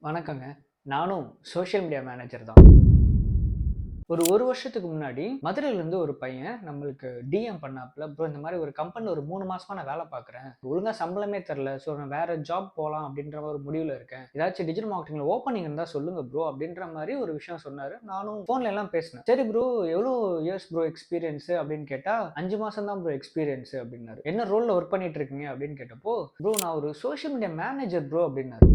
வணக்கங்க. நானும் social media manager தான். ஒரு வருஷத்துக்கு முன்னாடி மதுரையிலேருந்து ஒரு பையன் நம்மளுக்கு டிஎம் பண்ணாப்புல, ப்ரோ இந்த மாரி ஒரு கம்பெனில ஒரு 3 மாசமா நான் வேலை பார்க்குறேன். ஒழுங்கா சம்பளமே தரல. ஸோ நான் வேற ஜாப் போலாம் அப்படின்ற ஒரு முடிவுல இருக்கேன். ஏதாச்சும் டிஜிட்டல் மார்க்கெட்டிங்ல ஓப்பனிங் இருந்தா சொல்லுங்க ப்ரோ அப்படின்ற மாரி ஒரு விஷயம் சொன்னாரு. நானும் ஃபோன்ல எல்லாம் பேசினேன். சரி ப்ரோ எவ்வளோ இயர்ஸ் ப்ரோ எக்ஸ்பீரியன்ஸ் அப்படின்னு கேட்டா, 5 மாசம் தான் ப்ரோ எக்ஸ்பீரியன்ஸ் அப்படின்னாரு. என்ன ரோல்ல ஒர்க் பண்ணிட்டு இருக்கீங்க அப்படின்னு கேட்டப்போ, ப்ரோ நான் ஒரு சோஷியல் மீடியா மேனேஜர் ப்ரோ அப்படின்னாரு.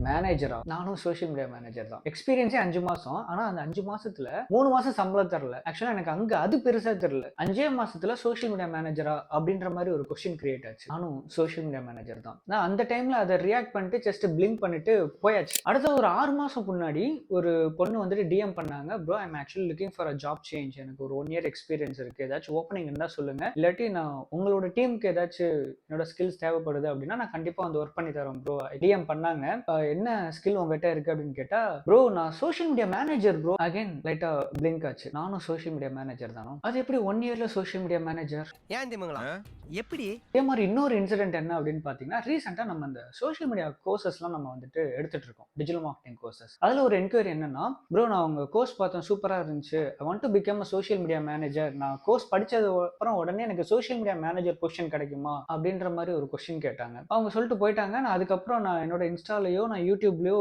மேனேஜரா? நானும் சோஷியல் மீடியா மேனேஜர் தான். எக்ஸ்பீரியன்ஸே 5 மாசம். ஆனா அந்த 5 மாசத்துல 3 மாசம் சம்பளம் தரல. ஆக்சுவலா எனக்கு அங்க அது பெருசா தெரியல. 5 மாசத்துல சோஷியல் மீடியா மேனேஜரா? அப்படின்ற மாரி ஒரு கொஸ்டின் கிரியேட் ஆச்சு. நானும் சோஷியல் மீடியா மேனேஜர் தான். நான் அந்த டைம்ல அத ரியாக்ட் பண்ணிட்டு ஜஸ்ட் பிளிங்க் பண்ணிட்டு போயாச்சு. அடுத்த ஒரு 6 மாசம் முன்னாடி ஒரு பொண்ணு வந்துட்டு டிஎம் பண்ணாங்க. Bro I am actually looking for a job change. எனக்கு ஒரு 1 இயர் எக்ஸ்பீரியன்ஸ் இருக்கு. ஏதாச்சும் ஓப்பனிங் இருந்தா சொல்லுங்க. இல்லாட்டி நான் உங்களோட டீமுக்கு ஏதாச்சும் என்னோட ஸ்கில்ஸ் தேவைப்படுது அப்படின்னா நான் கண்டிப்பா வந்து ஒர்க் பண்ணி தரேன் ப்ரோ. டிஎம் பண்ணாங்க. என்ன ஸ்கில் உங்ககிட்ட இருக்கு அப்படின்னு கேட்டா, ப்ரோ நான் social media manager bro. Again லைட்டா பிளிங்க் ஆச்சு. நானும் சோஷியல் மீடியா மேனேஜர் தானோ. அது எப்படி 1 இயர்ல சோஷியல் மீடியா மேனேஜர்? ஏன் திமுங்களா எப்படி இதே மாதிரி இன்னொரு இன்சிடென்ட் என்ன அப்படின்னு பார்த்தீங்கன்னா, ரீசெண்டா நம்ம இந்த சோஷியல் மீடியா கோர்சஸ்லாம் நம்ம வந்துட்டு எடுத்துட்டு இருக்கோம். Digital marketing courses. அதுல ஒரு என்கொயரி என்னன்னா, ப்ரோ நான் உங்க கோர்ஸ் பார்த்தேன் சூப்பரா இருந்துச்சு. I want to become a social media manager. நான் கோர்ஸ் படிச்சது அப்புறம் உடனே எனக்கு சோஷியல் மீடியா மேனேஜர் பொசிஷன் கிடைக்குமா? அப்படின்ற மாதிரி ஒரு கொஸ்டின் கேட்டாங்க. அவங்க சொல்லிட்டு போயிட்டாங்க. நான் அதுக்கப்புறம் நான் என்னோட இன்ஸ்டாலயோ நான் யூடியூப்லயோ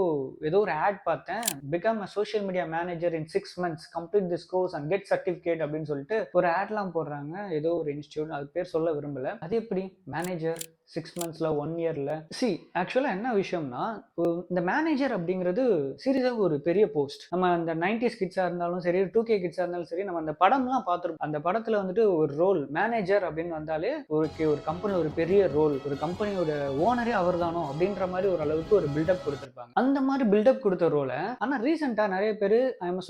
ஏதோ ஒரு ஆட் பார்த்தேன். Become a social media manager in 6 months complete this course and get certificate அப்படின்னு சொல்லிட்டு ஒரு ஆட்லாம் போடுறாங்க. ஏதோ ஒரு இன்ஸ்டியூட், அது பேர் சொல்ல விரும்பல. அது எப்படி மேனேஜர் 6 monthsல 1 இயர்ல ஆக்சுவலா என்ன விஷயம்னா, இந்த மேனேஜர் அப்படிங்கிறது சீரியஸா ஒரு பெரிய போஸ்ட். நம்ம அந்த 90s கிட்ஸா இருந்தாலும் சரி, 2K கிட்ஸா இருந்தாலும் சரி, நம்ம அந்த படம்லாம் பார்த்துருப்போம். அந்த படத்துல வந்துட்டு ஒரு ரோல் மேனேஜர் அப்படின்னு வந்தாலே ஒரு கம்பெனி ஒரு பெரிய ரோல், ஒரு கம்பெனியோட ஓனரே அவர்தானோ அப்படின்ற மாதிரி ஒரு அளவுக்கு ஒரு பில்டப் கொடுத்திருப்பாங்க. அந்த மாதிரி பில்டப் கொடுத்த ரோல ஆனா ரீசெண்டா நிறைய பேர்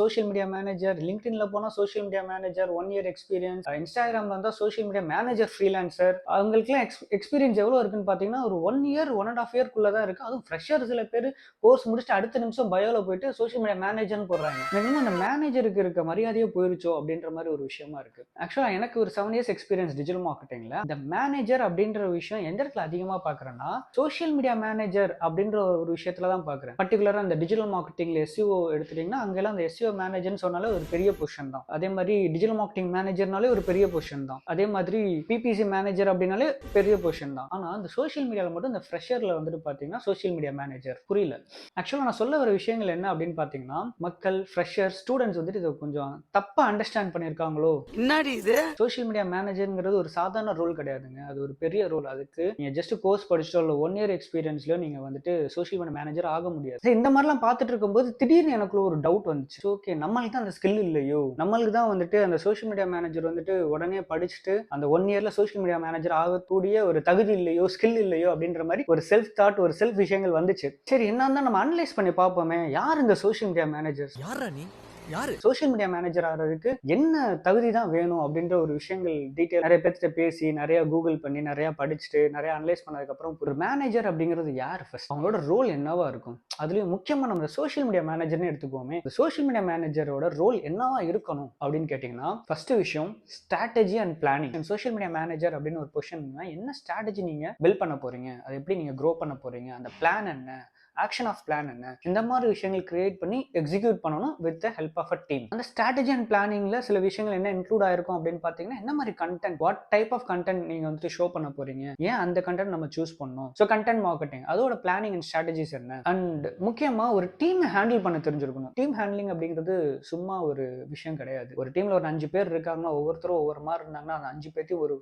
சோஷியல் மீடியா மேனேஜர், லிங்க்டின்ல போனா social media manager 1 year experience, இன்ஸ்டாகிராம்ல வந்தா சோஷியல் மீடியா மேனேஜர் ஃப்ரீலான்சர், அவங்களுக்குலாம் எக்ஸ்பீரியன்ஸ் எவ்வளவு இருக்குன்னு பாத்தீங்கன்னா ஒரு 1 இயர் 1.5 இயர்க்குள்ள தான் இருக்கு. அதுவும் ஃப்ரெஷர் சில பேர் கோர்ஸ் முடிச்சுட்டு அடுத்த நிமிஷம் பயோல போயிட்டு சோஷியல் மீடியா மேனேஜர்னு போடுறாங்க. எனக்கு அந்த மேனேஜருக்கு இருக்க மரியாதையே போயிருச்சோ அப்படின்ற மாதிரி ஒரு விஷயமா இருக்கு. ஆக்சுவலா எனக்கு ஒரு 7 இயர்ஸ் எக்ஸ்பீரியன்ஸ் டிஜிட்டல் மார்க்கெட்டிங்ல. இந்த மேனேஜர் அப்படின்ற விஷயம் எந்த இடத்துல அதிகமா பாக்குறேன்னா, சோஷியல் மீடியா மேனேஜர் அப்படின்ற ஒரு விஷயத்துல தான் பாக்குறேன். பர்டிகுலரா இந்த டிஜிட்டல் மார்க்கெட்டிங்ல எஸ்இஓ எடுத்துட்டீங்கன்னா அங்கெல்லாம் அந்த எஸ்இஓ மேனேஜர்னு சொன்னாலே ஒரு பெரிய பொசிஷன் தான். அதே மாதிரி டிஜிட்டல் மார்க்கெட்டிங் மேனேஜர்னாலே ஒரு பெரிய பொசிஷன் தான். அதே மாதிரி பிபிசி மேனேஜர் அப்படின்னாலே பெரிய பொசிஷன் தான். ஆனா அந்த சோஷியல் மீடியால மட்டும் இந்த ஃப்ரெஷர்ல வந்துட்டு பாத்தீங்கன்னா சோஷியல் மீடியா மேனேஜர் புரியல. ஆக்சுவலா நான் சொல்ல வர விஷயங்கள் என்ன அப்படின்னு பாத்தீங்கன்னா, மக்கள் ஃப்ரெஷர் ஸ்டூடெண்ட்ஸ் வந்துட்டு இதை கொஞ்சம் தப்பா அண்டர்ஸ்டாண்ட் பண்ணிருக்காங்களோ. என்னடி இது சோஷியல் மீடியா மேனேஜர்ங்கிறது ஒரு சாதாரண ரோல் கிடையாதுங்க. அது ஒரு பெரிய ரோல். அதுக்கு நீங்க ஜஸ்ட் கோர்ஸ் படிச்சிட்டோ இல்ல 1 இயர் எக்ஸ்பீரியன்ஸ்லயோ நீங்க வந்துட்டு சோஷியல் மீடியா மேனேஜர் ஆக முடியாது. சரி, இந்த மாதிரிலாம் பார்த்துட்டு இருக்கும்போது திடீர்னு எனக்குள்ள ஒரு டவுட் வந்துச்சு. ஓகே, நம்மளுக்கு தான் அந்த ஸ்கில் இல்லையோ, நம்மளுக்கு தான் வந்துட்டு அந்த சோஷியல் மீடியா மேனேஜர் வந்துட்டு உடனே படிச்சுட்டு அந்த 1 இயர்ல சோஷியல் மீடியா மேனேஜர் ஆகக்கூடிய ஒரு தகுதி இல்லையோ, ஸ்கில் இல்லையோ அப்படின்ற மாதிரி ஒரு செல்ஃப் தாட், ஒரு செல்ஃப் விஷயங்கள் வந்துச்சு. சரி, என்னன்னா நம்ம அனலைஸ் பண்ணி பார்ப்போமே, யார் இந்த சோஷியல் மீடியா மேனேஜர்? யாரா நீ யாரு சோஷியல் மீடியா மேனேஜர் ஆகிறதுக்கு என்ன தகுதி தான் வேணும் அப்படின்ற ஒரு விஷயங்கள் டீட்டெயில் நிறைய பேர்கிட்ட பேசி, நிறைய கூகுள் பண்ணி, நிறைய படிச்சுட்டு, நிறைய அனலைஸ் பண்ணதுக்கு அப்புறம் ஒரு மேனேஜர் அப்படிங்கிறது யார், ஃபர்ஸ்ட் அவங்களோட ரோல் என்னவா இருக்கும்? அதுலயும் முக்கியமா நம்ம சோஷியல் மீடியா மேனேஜர்னு எடுத்துக்கோமே, சோஷியல் மீடியா மேனேஜரோட ரோல் என்னவா இருக்கணும் அப்படின்னு கேட்டீங்கன்னா, ஃபர்ஸ்ட் விஷயம் strategy and planning. Social media manager அப்படின்னு ஒரு பொசிஷன் என்ன ஸ்ட்ராட்டஜி நீங்க பில்ட் பண்ண போறீங்க, அதை எப்படி நீங்க க்ரோ பண்ண போறீங்க, அந்த பிளான் என்ன, ஆக்ஷன் ஆஃப் பிளான் என்ன, இந்த மாதிரி விஷயங்கள் கிரியேட் பண்ணி எக்ஸிக்யூட் பண்ணணும் with the help of a team. அந்த ஸ்ட்ராட்டஜி அண்ட் பிளானிங்ல சில விஷயங்கள் என்ன இன்க்ளூட் ஆயிருக்கும் அப்படின்னு பாத்தீங்கன்னா, என்ன மாதிரி content, what type of content நீங்க வந்துட்டு ஷோ பண்ண போறீங்க, ஏன் அந்த கண்டென்ட் நம்ம சூஸ் பண்ணணும், ஸோ கண்டென்ட் மார்க்கெட்டிங் அதோட பிளானிங் அண்ட் ஸ்ட்ராட்டஜிஸ் என்ன, அண்ட் முக்கியமா ஒரு டீம் ஹேண்டில் பண்ண தெரிஞ்சிருக்கணும். டீம் ஹேண்ட்லிங் அப்படிங்கிறது சும்மா ஒரு விஷயம் கிடையாது. ஒரு டீம்ல ஒரு 5 பேர் இருக்காங்கன்னா, ஒவ்வொருத்தரும் ஒவ்வொரு மாதிரி இருந்தாங்கன்னா அந்த 5 பேர்த்தையும் ஒரு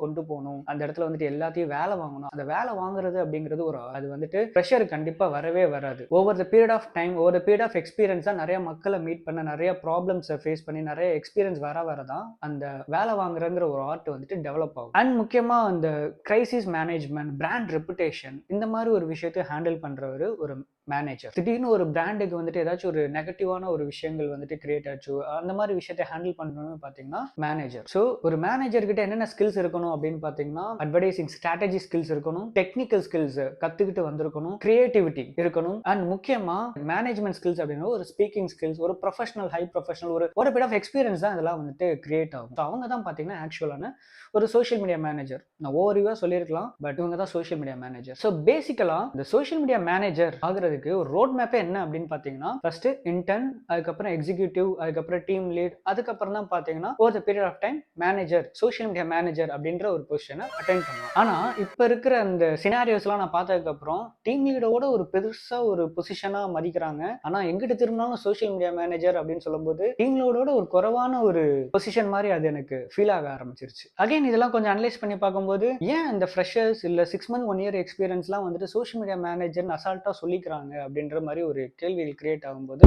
கொண்டு போகணும். அந்த இடத்துல வந்துட்டு எல்லாத்தையும் வேலை வாங்கணும். அந்த வேலை வாங்குறது அப்படிங்கிறது அது வந்துட்டு ப்ரெஷர் கண்டிப்பா வரவே வராது. Over the period of time, over the period of experience தான் நிறைய மக்களை மீட் பண்ண, நிறைய ப்ராப்ளம்ஸை ஃபேஸ் பண்ணி, நிறைய எக்ஸ்பீரியன்ஸ் வரதான் அந்த வேலை வாங்குறங்கிற ஒரு ஆர்ட் வந்துட்டு டெவலப் ஆகும். அண்ட் முக்கியமா அந்த கிரைசிஸ் மேனேஜ்மெண்ட், பிராண்ட் ரெப்புடேஷன், இந்த மாதிரி ஒரு விஷயத்தை ஹேண்டில் பண்றவர் ஒரு மேனேஜர். திடீர்னு ஒரு பிராண்டுக்கு வந்துட்டு ஏதாச்சும் ஒரு நெகட்டிவான ஒரு விஷயங்கள் வந்துட்டு கிரியேட் ஆச்சு, அந்த மாதிரி விஷயத்தை ஹேண்டில் பண்ணணும்னு பாத்தீங்கன்னா மேனேஜர். ஸோ ஒரு மேனேஜர் கிட்ட என்னென்ன ஸ்கில்ஸ் இருக்கணும் அப்படின்னு பாத்தீங்கன்னா, அட்வர்டைசிங் ஸ்ட்ராட்டஜி ஸ்கில்ஸ் இருக்கணும், டெக்னிக்கல் ஸ்கில்ஸ் கத்துக்கிட்டு வந்திருக்கணும், கிரியேட்டிவிட்டி இருக்கணும், அண்ட் முக்கியமா மேனேஜ்மெண்ட் ஸ்கில்ஸ் அப்படின்னா ஒரு ஸ்பீக்கிங் ஸ்கில்ஸ், ஒரு ப்ரொஃபஷனல், ஹை ப்ரொஃபஷனல், ஒரு பிட் ஆஃப் எக்ஸ்பீரியன்ஸ் தான் இதெல்லாம் வந்துட்டு கிரியேட் ஆகும். ஸோ அவங்க தான் பாத்தீங்கன்னா ஆக்சுவலான ஒரு சோஷியல் மீடியா மேனேஜர். நான் ஓவர்வியூவா சொல்லியிருக்கலாம், பட் இவங்க தான் சோஷியல் மீடியா மேனேஜர். ஸோ பேசிக்கலா இந்த சோஷியல் மீடியா மேனேஜர் ஆகுறதுக்கு எடுக்கிறதுக்கு ஒரு ரோட் மேப்பே என்ன அப்படின்னு பார்த்தீங்கன்னா, ஃபர்ஸ்ட் இன்டர்ன், அதுக்கப்புறம் எக்ஸிக்யூட்டிவ், அதுக்கப்புறம் டீம் லீட், அதுக்கப்புறம் தான் பார்த்தீங்கன்னா over the period of time manager, social media manager அப்படின்ற ஒரு பொசிஷனை அட்டைன் பண்ணுவோம். ஆனா இப்ப இருக்கிற அந்த சினாரியோஸ்லாம் நான் பார்த்ததுக்கப்புறம் டீம் லீடோட ஒரு பெருசா ஒரு பொசிஷனா மதிக்கிறாங்க. ஆனா எங்கிட்ட திரும்பினாலும் சோஷியல் மீடியா மேனேஜர் அப்படின்னு சொல்லும்போது டீம் லீடோட ஒரு குறைவான ஒரு பொசிஷன் மாதிரி அது எனக்கு ஃபீல் ஆக ஆரம்பிச்சிருச்சு. அகைன் இதெல்லாம் கொஞ்சம் அனலைஸ் பண்ணி பார்க்கும்போது ஏன் இந்த ஃப்ரெஷர்ஸ் இல்ல 6 மந்த் 1 இயர் எக்ஸ்பீரியன்ஸ்லாம் வந்துட்டு சோஷியல் மீடியா மேனேஜர்னு அசால்ட்டா சொல்லிக்கிறாங்க அப்படின்ற மாதிரி ஒரு கேள்விகள் கிரியேட் ஆகும்போது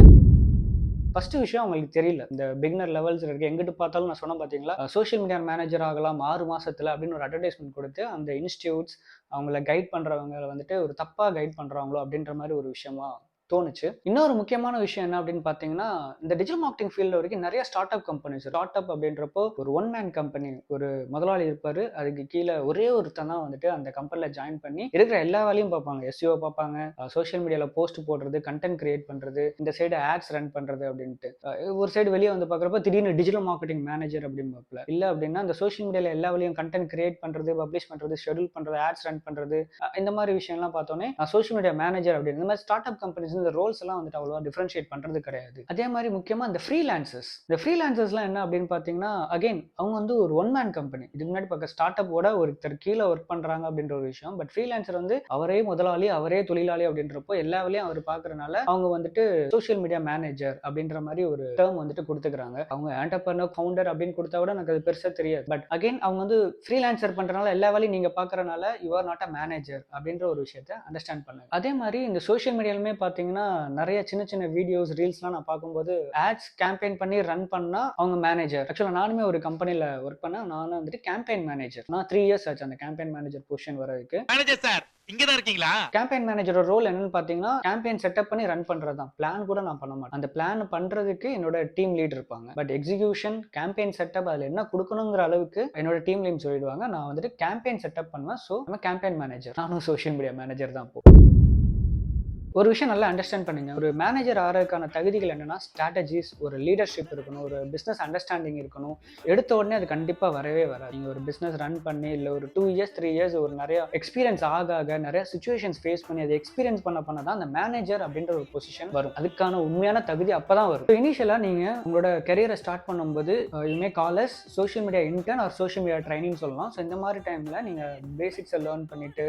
ஃபர்ஸ்ட் விஷயம் அவங்களுக்கு தெரியல. இந்த பிகினர் லெவல்ஸ் இருக்கு. எங்கிட்டு பார்த்தாலும் நான் சொன்னேன் பார்த்தீங்களா, சோஷியல் மீடியா மேனேஜர் ஆகலாம் 6 மாசத்துல அப்படின்னு ஒரு அட்வர்டைஸ்மென்ட் கொடுத்து அந்த இன்ஸ்டிடியூட்ஸ் அவங்கள கைட் பண்றவங்க வந்துட்டு ஒரு தப்பா கைட் பண்றாங்களோ அப்படின்ற மாதிரி ஒரு விஷயமா தோணுச்சு. இன்னொரு முக்கியமான விஷயம் என்ன அப்படின்னு பார்த்தீங்கன்னா, இந்த டிஜிட்டல் மார்க்கெட்டிங் ஃபீல்ட்ல வரைக்கும் நிறைய start up companies. Start up அப்படின்றப்போ ஒரு ஒன் மேன் கம்பெனி, ஒரு முதலாளி இருப்பாரு. அதுக்கு கீழ ஒரே ஒருத்தன் தான் வந்துட்டு அந்த கம்பெனில ஜாயின் பண்ணி இருக்கிற எல்லா வேலையும் பார்ப்பாங்க. எஸ்இஓ பார்ப்பாங்க, சோஷியல் மீடியால போஸ்ட் போடுறது, கண்டென்ட் கிரியேட் பண்றது, இந்த சைடு ஆட்ஸ் ரன் பண்றது அப்படின்ட்டு. ஒரு சைடு வெளியே வந்து பார்க்குறப்ப திடீர்னு டிஜிட்டல் மார்க்கெட்டிங் மேனேஜர் அப்படிம்பாப்ல. இல்ல அப்படின்னா இந்த சோஷியல் மீடியால எல்லா வேலையும் கண்டென்ட் கிரியேட் பண்றது, பப்ளிஷ் பண்றது, ஷெட்யூல் பண்றது, ஆட்ஸ் ரன் பண்றது, இந்த மாதிரி விஷயம்லாம் பார்த்தோன்னே சோஷியல் மீடியா மேனேஜர் அப்படின்னு இந்த மாதிரி ஸ்டார்ட் அப் கம்பெனிஸ் இந்த ரோல்ஸ் எல்லாம் வந்துட்டு அவ்வளவா டிஃபரன்ஷியேட் பண்றது கிடையாது. அதே மாதிரி முக்கியமா இந்த ஃப்ரீலான்சர்ஸ்லாம் என்ன அப்படின்னு பார்த்தீங்கன்னா, அகைன் அவங்க வந்து ஒரு ஒன் மேன் கம்பெனி. இதுக்கு முன்னாடி பார்க்க ஸ்டார்ட் அப்போட ஒருத்தர் கீழே ஒர்க் பண்றாங்க அப்படின்ற ஒரு விஷயம். பட் ஃப்ரீலான்சர் வந்து அவரே முதலாளி, அவரே தொழிலாளி அப்படின்றப்போ எல்லா வேலையும் அவர் பார்க்கறனால அவங்க வந்துட்டு சோஷியல் மீடியா மேனேஜர் அப்படின்ற மாதிரி ஒரு டேர்ம் வந்துட்டு கொடுத்துக்கிறாங்க. அவங்க ஆண்டர்பிரனர், ஃபவுண்டர் அப்படின்னு கொடுத்தா கூட எனக்கு அது பெருசா தெரியாது. பட் அகைன் அவங்க வந்து ஃப்ரீலான்சர் பண்றனால எல்லா வேலையும் நீங்க பார்க்கறனால you are not a manager அப்படின்ற ஒரு விஷயத்தை அண்டர்ஸ்டாண்ட் பண்ணுங்க. அதே மாதிரி இந்த சோஷியல் மீடியாலுமே பார்த்தீங்கன்னா நிறைய சின்ன சின்ன வீடியோஸ், ரீல்ஸ்லாம் நான் பார்க்கும்போது ஆட்ஸ் கேம்பெயின் பண்ணி ரன் பண்ணா அவங்க மேனேஜர். ஆக்சுவலாக நானுமே ஒரு கம்பெனியில் ஒர்க் பண்ணேன். நானும் வந்துட்டு கேம்பெயின் மேனேஜர். நான் 3 இயர்ஸ் ஆச்சு அந்த கேம்பெயின் மேனேஜர் பொசிஷன் வரதுக்கு. மேனேஜர் சார் இங்கதான் இருக்கீங்களா? கேம்பெயின் மேனேஜரோட ரோல் என்னன்னு பார்த்தீங்கன்னா, கேம்பெயின் செட்டப் பண்ணி ரன் பண்றது தான். பிளான் கூட நான் பண்ண மாட்டேன். அந்த பிளான் பண்றதுக்கு என்னோட டீம் லீட் இருப்பாங்க. பட் எக்ஸிகியூஷன், கேம்பெயின் செட்டப் அதில் என்ன கொடுக்கணுங்கிற அளவுக்கு என்னோட டீம் லீட் சொல்லிடுவாங்க. நான் வந்துட்டு கேம்பெயின் செட்டப் பண்ணுவேன். ஸோ நம்ம கேம்பெயின் மேனேஜர். நானும் சோஷியல் மீடியா மேனேஜர் தான். ஒரு விஷயம் நல்லா அண்டர்ஸ்டாண்ட் பண்ணுங்க. ஒரு மேனேஜர் ஆகிறதுக்கான தகுதிகள் என்னன்னா, ஸ்ட்ராட்டஜிஸ், ஒரு லீடர்ஷிப் இருக்கணும், ஒரு பிஸ்னஸ் அண்டர்ஸ்டாண்டிங் இருக்கணும். எடுத்த உடனே அது கண்டிப்பா வரவே வராது. நீங்க ஒரு பிஸ்னஸ் ரன் பண்ணி இல்ல ஒரு 2 இயர்ஸ் 3 இயர்ஸ் ஒரு நிறைய எக்ஸ்பீரியன்ஸ் ஆக நிறைய சுச்சுவேஷன்ஸ் ஃபேஸ் பண்ணி அதை எக்ஸ்பீரியன்ஸ் பண்ண தான் அந்த மேனேஜர் அப்படின்ற ஒரு பொசிஷன் வரும். அதுக்கான உண்மையான தகுதி அப்பதான் வரும். இனிஷியலா நீங்க உங்களோட கரியரை ஸ்டார்ட் பண்ணும்போது you may call as social media intern or social media training சொல்லலாம். ஸோ இந்த மாதிரி டைம்ல நீங்க பேசிக்ஸை லேர்ன் பண்ணிட்டு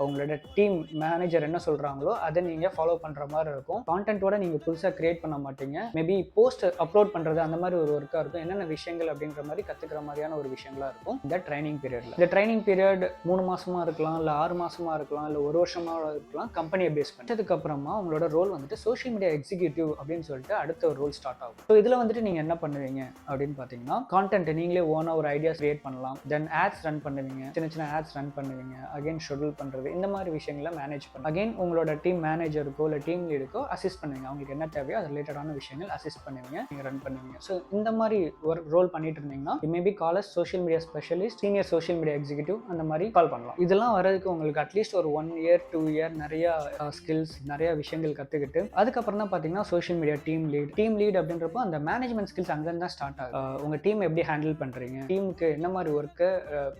அவங்களோட டீம் மேனேஜர் என்ன சொல்கிறாங்களோ அதை நீங்கள் ஃபாலோ பண்ணுற மாதிரி இருக்கும். கான்டென்ட்டோட நீங்கள் புதுசாக கிரியேட் பண்ண மாட்டீங்க. மேபி போஸ்ட் அப்லோட் பண்ணுறது அந்த மாதிரி ஒரு ஒர்க்காக இருக்கும். என்னென்ன விஷயங்கள் அப்படின்ற மாதிரி கற்றுக்கிற மாதிரியான ஒரு விஷயங்களாக இருக்கும் இந்த ட்ரைனிங் பீரியடில். இந்த ட்ரைனிங் பீரியட் 3 மாதமாக இருக்கலாம், இல்லை 6 மாதமாக இருக்கலாம், இல்லை 1 வருஷமாக இருக்கலாம். கம்பெனியை பேஸ் பண்ணதுக்கப்புறமா உங்களோட ரோல் வந்துட்டு சோஷியல் மீடியா எக்ஸிக்யூட்டிவ் அப்படின்னு சொல்லிட்டு அடுத்த ஒரு ரோல் ஸ்டார்ட் ஆகும். ஸோ இதில் வந்துட்டு நீங்கள் என்ன பண்ணுவீங்க அப்படின்னு பார்த்தீங்கன்னா, கான்டென்ட் நீங்களே ஓனாக ஒரு ஐடியாஸ் கிரியேட் பண்ணலாம். தென் ஆட்ஸ் ரன் பண்ணுவீங்க, சின்ன சின்ன ஆட்ஸ் ரன் பண்ணுவீங்க. அகைன் ஷெட்யூல் பண்ணுறது, இந்த மாதிரி விஷயங்களை மேனேஜ் பண்ணுங்க. அகைன் உங்களோட டீம் மேனேஜருக்கோ இல்லை டீம் லீடுக்கோ அசிஸ்ட் பண்ணுவீங்க. அவங்களுக்கு என்ன தேவையோ அது ரிலேட்டடான விஷயங்கள் அசிஸ்ட் பண்ணுவீங்க, நீங்க ரன் பண்ணுவீங்க. ஸோ இந்த மாதிரி ஒரு ரோல் பண்ணிட்டு இருந்தீங்கன்னா maybe call as social media specialist, senior social media executive, அந்த மாதிரி கால் பண்ணலாம். இதெல்லாம் வரதுக்கு உங்களுக்கு அட்லீஸ்ட் ஒரு 1 இயர் 2 இயர் நிறைய ஸ்கில்ஸ், நிறைய விஷயங்கள் கற்றுக்கிட்டு அதுக்கப்புறம் தான் பார்த்தீங்கன்னா சோஷியல் மீடியா டீம் லீட் அப்படின்றப்போ அந்த மேனேஜ்மெண்ட் ஸ்கில்ஸ் அங்கேருந்து தான் ஸ்டார்ட் ஆகும். உங்க டீம் எப்படி ஹேண்டில் பண்றீங்க, டீமுக்கு என்ன மாதிரி ஒர்க்கை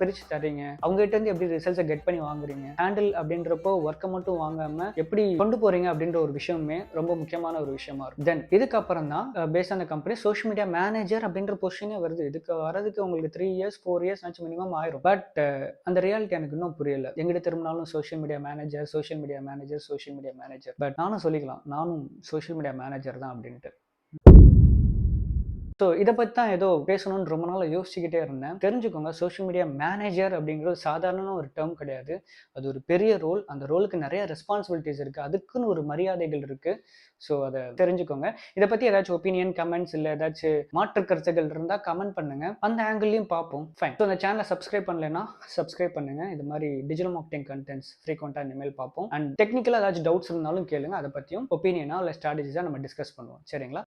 பிரிச்சு தரீங்க, அவங்ககிட்ட இருந்து எப்படி ரிசல்ட்ஸை கெட் பண்ணி வாங்குறீங்க, ஹேண்டில் அப்படின்றப்போ ஒர்க்கை மட்டும் வாங்காம எப்படி கொண்டு போறீங்க அப்படின்ற ஒரு விஷயமே ரொம்ப முக்கியமான ஒரு விஷயமா இருக்கும். தென் இதுக்கப்புறம் தான் based on the company social media manager அப்படின்ற பொசிஷனே வருது. இதுக்கு வரதுக்கு உங்களுக்கு 3 இயர்ஸ் 4 இயர்ஸ் ஆச்சு மினிமம் ஆயிரும். பட் அந்த ரியாலிட்டி எனக்கு இன்னும் புரியல. எங்கிட்ட திரும்பினாலும் சோஷியல் மீடியா மேனேஜர். பட் நானும் சொல்லிக்கலாம், நானும் சோஷியல் மீடியா மேனேஜர் தான் அப்படின்ட்டு. ஸோ இதை பற்றி தான் ஏதோ பேசணும்னு ரொம்ப நாள் யோசிச்சுக்கிட்டே இருந்தேன். தெரிஞ்சுக்கோங்க, சோஷியல் மீடியா மேனேஜர் அப்படிங்கிறது சாதாரண ஒரு டேர்ம் கிடையாது. அது ஒரு பெரிய ரோல். அந்த ரோலுக்கு நிறைய ரெஸ்பான்சிபிலிட்டிஸ் இருக்குது, அதுக்குன்னு ஒரு மரியாதைகள் இருக்குது. ஸோ அதை தெரிஞ்சுக்கோங்க. இதை பற்றி ஏதாச்சும் ஒப்பீனியன், கமெண்ட்ஸ் இல்லை ஏதாச்சும் மாற்று கருத்துகள் இருந்தால் கமெண்ட் பண்ணுங்கள், அந்த ஆங்கிள்லையும் பார்ப்போம். ஃபைன். ஸோ அந்த சேனலை சப்ஸ்கிரைப் பண்ணலைன்னா சப்ஸ்கிரைப் பண்ணுங்கள். இது மாதிரி டிஜிட்டல் மார்க்கெட்டிங் கண்டென்ட்ஸ் ஃப்ரீக்வெண்ட்டாக இனிமேல் பார்ப்போம். அண்ட் டெக்னிக்கலாக ஏதாச்சும் டவுட்ஸ் இருந்தாலும் கேளுங்க, அதை பற்றியும் ஒப்பீனியனாக இல்லை ஸ்ட்ராட்டஜிஸாக நம்ம டிஸ்கஸ் பண்ணுவோம். சரிங்களா?